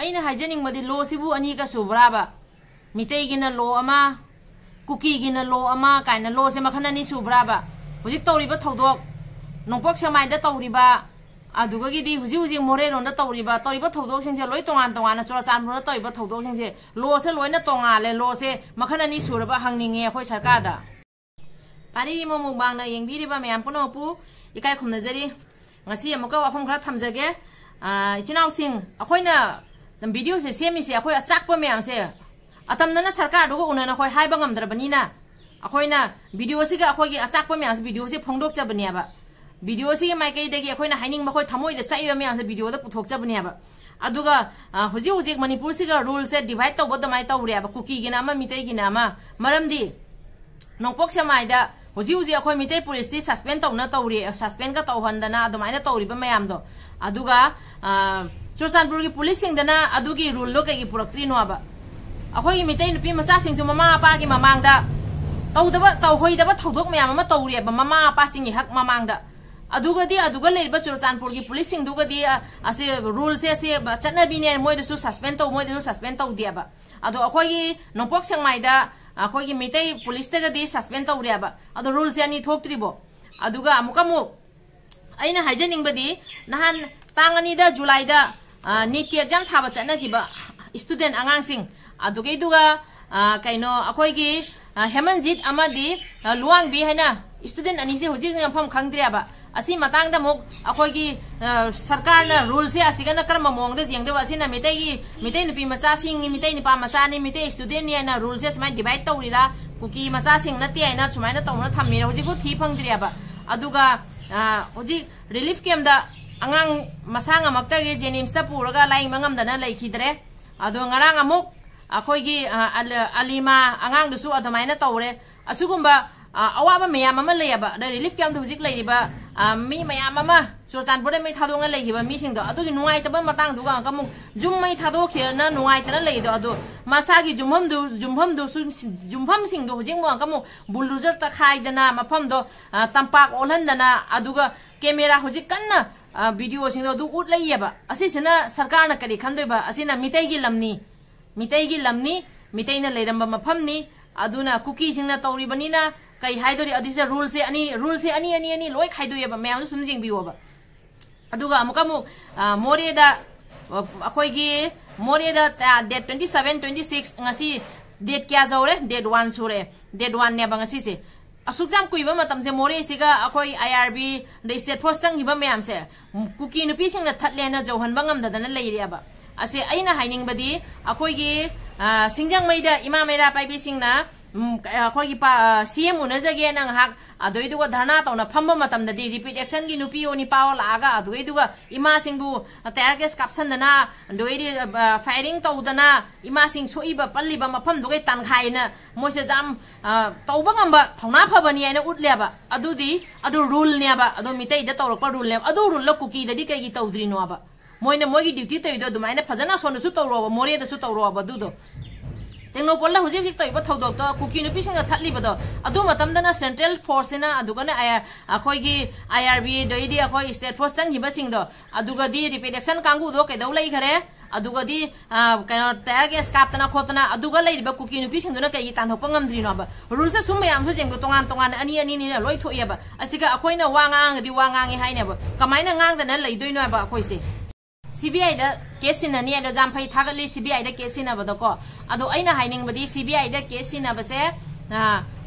aina haijening madi lo sibu ani ka subraba mitei gina lo ama kuki gina lo ama kaina lo se makhana ni subraba hujik tawriba thodok nongpok samai da tawriba aduga gidi huji more ron da tawriba thodok singse loi tongan tongan chura chanbro da tawriba thodok singse lo se loina tonga le lo se makhana ni suraba hangninge khoi sarkar da ari mo mubang na yengbiriba mayam puno pu ikai khumnajari ngasi amuka wafam khara thamjage ichinaw sing akhoina video se semi se akhoi achakpa mayam se atamna sarkar do unana khoi haiba ngamdrabani na akhoina video se ga akhoi gi achakpa mayam se video se phongdok chabani aba video se mai kai degi akhoina haining ma khoi thamoi da chaiba mayam se video da puthok chabani aba aduga huji manipur se ga rule se divide to bodda mai tawri aba kuki gina ama mitei gina ama maramdi nongpok samai da huji akhoi mitei police ti suspend tawna tawri suspend ka tawhandana adumaina tawri ba mayam do aduga Churachandpur gi police sing dana adugi rule lo kai puraktri no aba akhoi mitei nupi macha sing chu mama pa gi mamangda tawhoidaba thodok mayam ama tawri aba mama pa sing hak mamangda aduga leiba Churachandpur gi police sing duga di ase rule se chanabi ne moi da su suspend taw diaba ado akhoi gi nongpok sangmai da akhoi gi mitei police ta ga di suspend taw riaba ado rule se ani thoktribo aduga amukamu aina haijening badi nahan tangani da July da NEET ki exam thaba chana ki ba student angang sing adugai duga kaino akhoi gi Hemanjit amadi luang bi haina student ani se hujik ngam khangdriaba asi matang da muk akhoi gi sarkar na rule se asigana karma mong da jeng da asina mitei nupi macha sing mitei ni pa macha ni mitei student ni na rule se smai divide tawrira kuki macha sing na ti aina chumaina tawna thammi hujik ko thi phangdriaba aduga hujik relief camp da angang masang amakta ge Jenims ta puraga laing mangam dana laikhidre ado ngarang amuk akhoi gi alima angang dusu adamaina tawre asugumba awaba mayam ama leyaba da relief camp hujik leiba mi mayam ama Churachandpur mai thadonga leiba mi sing do adu nuai taba matang duga kamung jum mai thado khirna nuai tana leido adu masagi jumham du jumham sing do hujik mo kamung bulldozer ta khaidana mafam do tampak olhandana aduga camera hujik kanna video sing do ut leiba asisina sarkar na kari khandoiba asina mitei gi lamni mitei na leiramba mafam ni aduna kuki sing na tawri banina kai haidori adisa rule se ani loi khaidoyeba mayam sumjing biwoba aduga amukamu more da akhoi gi more da date 27 26 ngasi date kya jawre date 1 sure date 1 ne bangasi se asukjam kuiba matam se more siga akhoi IRB the state force tang hiba mayam se kuki nupi sing na thatle na jawhan bangam da na leiriaba ase aina haining badi akhoi gi singjang maida ima mera paibi sing na akhoi pa CM unajage nang hak adoi duga dharna tawna phamba matam da di repeat action gi nupi oni paw laga adoi duga ima singbu tayar gas caption dana doi di firing tawdana ima sing soiba palliba mafam dugai tankhaina moise jam tawba ngamba thawna phabani aina utleba adu rule ne ba adu mitei da tawrok rule ne adu rule lo kuki da di kai gi tawdri no ba moine mogi duty taydo dumaina phajana sonu su tawro ba more da su tawro ba dudo Tengnopola hujik to iba thodok to kuki nupi singa thatliba do adu matamdana central force na adugana akhoi gi IRB doidi akhoi state force sang hiba sing do aduga di repeat action kangu do ke dawlai khare aduga di kano tayar gas kaptana khotana aduga leiba kuki nupi sing dona kai tan thokpa ngamdri no ba rules sum mayam su jeng tongan ani ni loi thoyaba asiga akhoi na wangang di wangang haina ba kamaina ngang dana leidoi no ba akhoi se CBI da case na ni da jamphai thagali CBI da case na bada ko ado aina haining badi CBI da case na base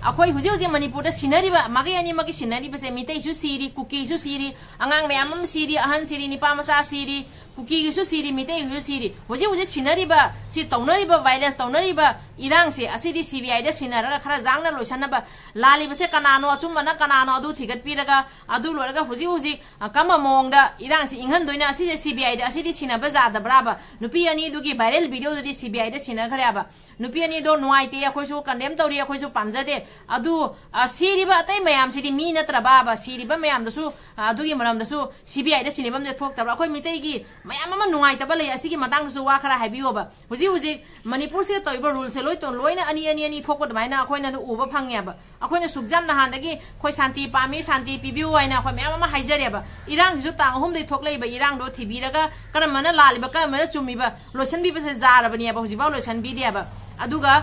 akhoi huji Manipur da sinari ba magi ani magi sinari base mitei su siri kuki su siri angang mayam siri ahan siri nipa masa siri kuki su siri mitei su siri huji sinari ba si taunari ba violence taunari ba irang se asidi CBI da sinara khara jangna loisana ba lali base kanano achumana kanano adu thigat piraga adu loraga huji kama mongda irang si inghan doina asidi CBI da asidi sinaba jada braba nupi ani dugi viral video di CBI da sina khare aba nupi ani do nuaite akhoi su condemn tawri akhoi su pamjade adu siriba atai mayam sidi mi natra baba siriba mayam da su adugi maram da su CBI da sinibam de thok tabra akhoi mitei gi mayam ama nuaita ba lei asigi matang su wa khara haibiyo ba huji Manipur se toiba rule se लोई तो लोइना अनि थोक दमाइना अखोइना उबा फंगेबा अखोइना सुगजाम नहानदगी खोइ शान्ति पामी शान्ति पिबिउ हैना खो ma'am मा हाइजरेबा इरांग जु तांग होम दे थोकलेबा इरांग दो थिबिरगा करमना लालिबा करमना चुमिबा लोसन बिबसे जारबनिबा हुजिबा लोसन बिदियाबा अदुगा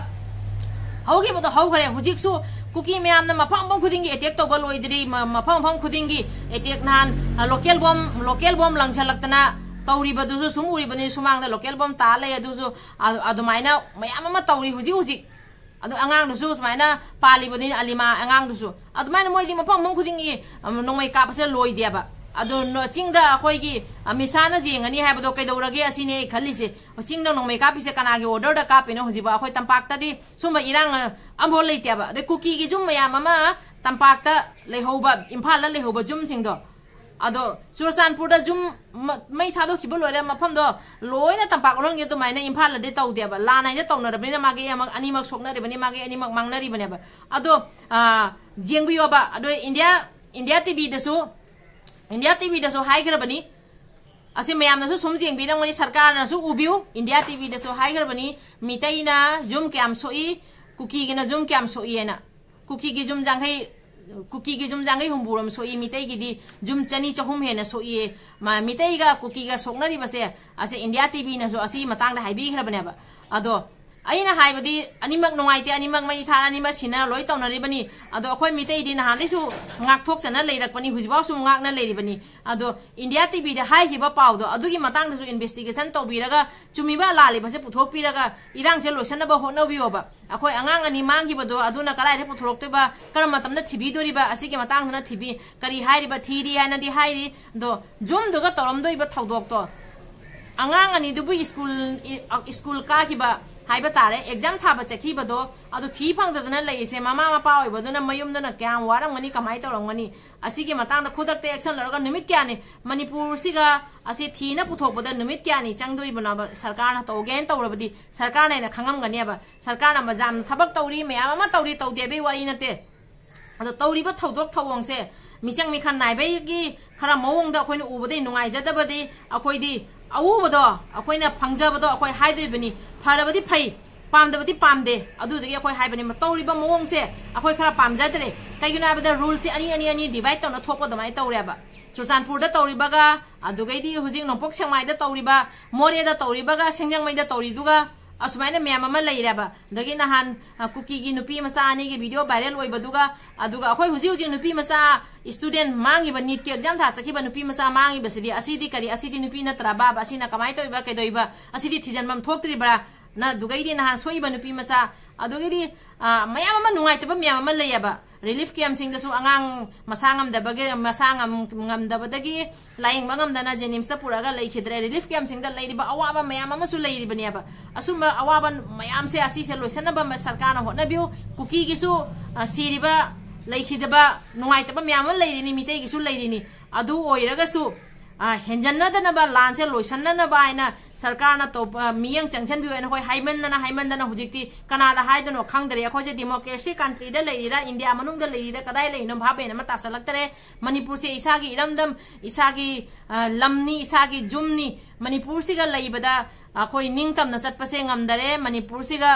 हौगे बदो हौगरे हुजिकसु कुकी मैम मफम खुदी एटेक तब लोद्री मफम खुदी एटेक नहान लोकल बम लंगसलतना तौरीबदुसु सुम उरीबनी सुमांग लोकल बम ता ले अदुसु अदुमाइना मयाम अमा तौरी हुजिक हुजिक अदु अंगांगदुसु सुमाइना पालिबनी अलिमा अंगांगदुसु अदुमाइना मोइदि मफम खुदी नोंमै कापसे लोइदियाबा अदु चिंगदा अखोइगी मिसाना जेंगनी हाइबदो कैदौरगे असिने खल्लिसे चिंगदा नोंमै कापिसे कनागी ऑर्डर दा कापिनो हुजिबा अखोइ तंपाक्तदी सुम इरांग अम्बो लेतियाबा दे कुकी गी जुम मयाम अमा तंपाक्ता लेहौबा इम्फाल लेहौबा जुम सिंगदो अदो चुरचानपुर जुम मै थादो खिबो लोरे मफमदो लोइना तंपाक रोंगे तो माइना इम्फाल दे तौदेबा लानाइना तौनरबनिना मागे अनिमक सोकनरिबनि मागे अनिमक मांगनरिबनेबा अदो जेंबियोबा अदो इंडिया टीवी दसु इंडिया टीवी दसु हाइग्रबनी असे मैमनसु सुम जेंबिरंगनि सरकारनसु उबिउ इंडिया टीवी दसु हाइग्रबनी मितैना जुम क्याम सोई कुकीगिना जुम क्याम सोईना कुकीगी जुम जांगै हुंबुरम सोई मितैगिदी जुम चनी चहुम हेना सोई मितैगा कुकीगा सोकनरिबसे असे इंडिया टीवी नसु असी मतंगदा हाइबिग्रबनेबा अदो अइना हाइबदी अनिमक नोंगाइते अनिमक मै थार अनिमक सिना लोइ तौनरिबनी अदो अखोइ मितैदी नहानदैसु ngakthokchana leirakpani hujibaw sum ngakna leiribani ado India TV da haihiba pawdo adugi matangdasu investigation tobiraga chumiba lalibase puthokpiraga irangse loisanaba hotnabiyoba akhoi angang ani manggibado aduna kalaire puthoroktoba karam matamda thibidoriba asigi matangdana thibi kari hairiba thiri haina di hairi do jumduga toromdoiba thodokto angang ani dubu school ka kiba हाइबा तारे exam थाबा चखीबदो अदु थी फंगदना लेइसे मामा मपा ओइबदुना मयुमदना क्याम वारंगनी कमाइ तौरंगनी असिगे मतांग खुदक्ते action लरगा निमित क्याने मणिपुर सिगा असे थीना पुथोकबदा निमित क्यानी चंगदोइबना सरकारना तौगेन तौरबदी सरकारना खंगमगनेबा सरकारना मजाम थबक तौरी मयाम मा तौरी तौदेबे वारी नते अदु तौरीबा थौदोक थौवंगसे मिचंग मिखन नाइबैगी खरा मवंगदा अखोइना उबदे नुंगाइजदबदी अखोइदी अवुबदो अखोइना फंगजबदो अखोइ हाइदोइबनी फरबदी फै पामदबदी पामदे अदुदगी अखोइ हाइबनी तौरीबा मवंगसे अखोइ खरा पामजदरे कैगिनो हाइबदा रूल से अनि डिवाइड तौना थोपो दमाइ तौरेबा चुरचानपुरदा तौरीबागा अदुगैदी हुजिक नोंपोक सेंमाइदा तौरीबा मोरेदा तौरीबागा सेंजंगमैदा तौरीदुगा असुमाइना मैम अमा लेइरेबा दगी नहान कुकीगी नुपी मचा अनिगी वीडियो वायरल ओइबदुगा अदुगा अखोइ हुजिक नुपी मचा स्टूडेंट मांगिबा नीट के एग्जाम था चखिबा नुपी मचा मांगिबसिदी असिदी करी असिदी नुपी नत्रा बाबा असिना कमाइ तोइबा कैदोइबा असिदी थिजनमम थोक्त्रिबरा ना दुगैदी नहान सोइबा नुपी मचा अदुगैदी मयाम अमा नुंगाइतबा मैम अमा लेयबा रिलीफ कैम्प सिंगदसु अंगांग मसांगमदबदगी लाइंग मंगमदना जेनिम्सता पुरागा लेखिद्रे रिलीफ कैम्प सिंगदा लेरिबा अवाबा मयाम अमसु लेरिबनियाबा असुम अवाबा मयाम से असी थे लोइसनबा सरकारना होटनबिउ कुकीगिसु सिरिबा लेखिदबा नुंगाइतबा मयाम लेरिनि मितैगिसु लेरिनि अदु ओइरगसु हेंजन्नदनबा लानसे लोइसन्ननबा आइना सरकारना तो मियंग चंगसन बिवेन होय हाइमनदना हुजिक्ति कनादा हाइदनो खंगदरे अखोजे डेमोक्रेसी कंट्री दा लेरिदा इंडिया मनुंगदा लेरिदा कदाय लेइनो भाबेन मा तासलक्तरे मणिपुर से इसागी इरमदम इसागी लमनी इसागी जुमनी मणिपुर सिगा लेइबदा अखोय निंगतमना चटपसे ngamdare मणिपुर सिगा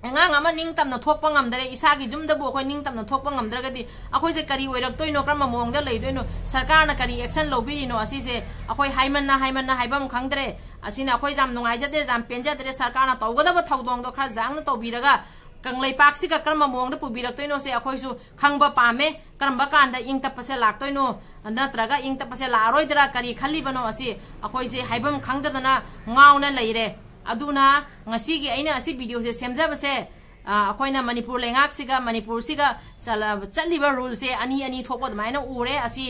अंगांग अमा निंगतमना थोकपा ngamdare इसागी जुमदबो अखोय निंगतमना थोकपा ngamdragadi अखोयसे करी ओइरक्तोइनो क्रम मोंगदा लेइदोइनो सरकारना करी एक्शन लौबिरिनो असिसे अखोय हाइमन्ना हाइबम खंगदरे असिना अखोय जाम नुंगाइजदे जाम पेंजदरे सरकारना तौगदब थौदोंदो खरा जांगना तौबिरगा कंगलैपाक्सिगा क्रम मोंगदा पुबिरक्तोइनो से अखोयसु खंगबा पामे क्रमबा कांदा इंगतपसे लाक्तोइनो नत्रगा इंगतपसे लारोइदरा करी खल्लिबनो असि अखोयसे हाइबम खंगदना ngauna leire aduna ngasigi aina asi video se semjabase अखोइना मणिपुर लेंगाक्सिगा मणिपुर सिगा चलिबा रूल से अनि थोपो दमाइना उरे असि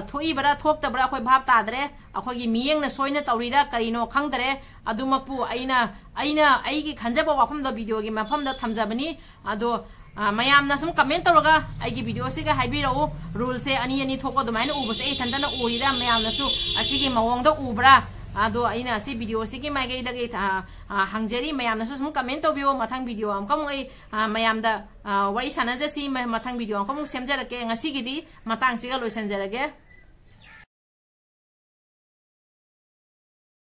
थोइबरा थोक्तबरा अखोइ भाब तादरे अखोइगी मियंगना सोइना तौरीदा करिनो खंगदरे अदुमकपु आइगी खंजबा वाफमदा वीडियो गी मफमदा थमजबनी अदो मयामना सम कमेंट तौरगा आइगी वीडियो सिगा हाइबिराउ रूल से अनि थोपो दमाइना उबसे ए थंदना उरिरा मयामनासु असिगी मवंगदा उबरा अदो अइना असि वीडियो सिगी माइगै दगे हंगजरी मयामनासु सम कमेंट तौबियो मथंग वीडियो अमकम ओइ मयामदा वरि सानाजसी मथंग वीडियो अमकम सेमजरके ngasiगidi matang siga loisanjarage।